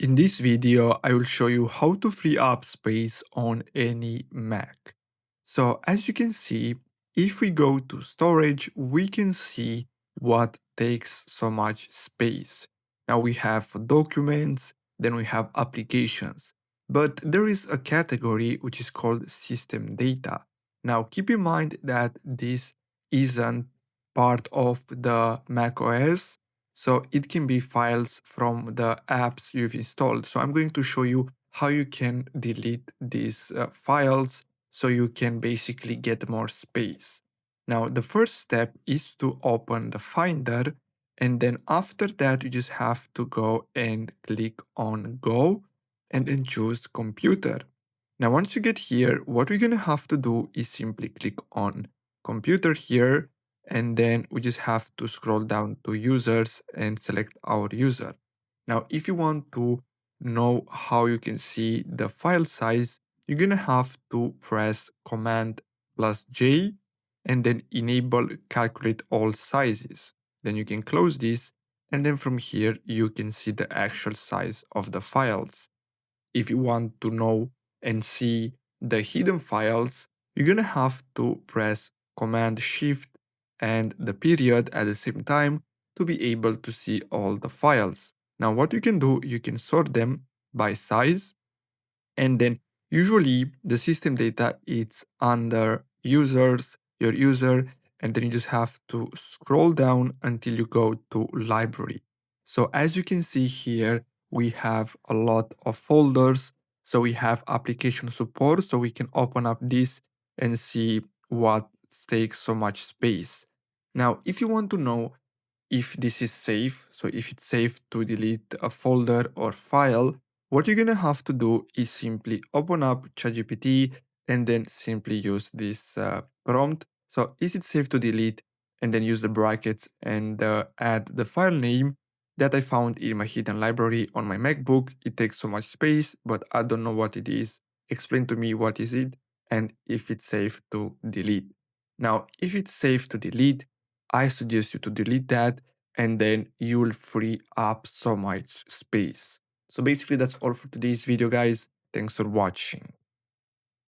In this video, I will show you how to free up space on any Mac. So as you can see, if we go to storage, we can see what takes so much space. Now we have documents, then we have applications, but there is a category which is called system data. Now keep in mind that this isn't part of the Mac OS, so it can be files from the apps you've installed. So I'm going to show you how you can delete these files so you can basically get more space. Now, the first step is to open the Finder, and then after that, you just have to go and click on Go and then choose Computer. Now, once you get here, what we're going to have to do is simply click on Computer here, and then we just have to scroll down to Users and select our user. Now, if you want to know how you can see the file size, you're going to have to press Command plus J and then enable calculate all sizes. Then you can close this, and then from here you can see the actual size of the files. If you want to know and see the hidden files, you're going to have to press Command Shift and the period at the same time to be able to see all the files. Now, what you can do, you can sort them by size, and then usually the system data it's under users, your user, and then you just have to scroll down until you go to library. So as you can see here, we have a lot of folders. So we have application support, so we can open up this and see what takes so much space. Now, if you want to know if this is safe, so if it's safe to delete a folder or file, what you're gonna have to do is simply open up ChatGPT and then simply use this prompt. So is it safe to delete? And then use the brackets and add the file name that I found in my hidden library on my MacBook. It takes so much space, but I don't know what it is. Explain to me what is it and if it's safe to delete. Now, if it's safe to delete, I suggest you to delete that and then you'll free up so much space. So basically that's all for today's video, guys. Thanks for watching.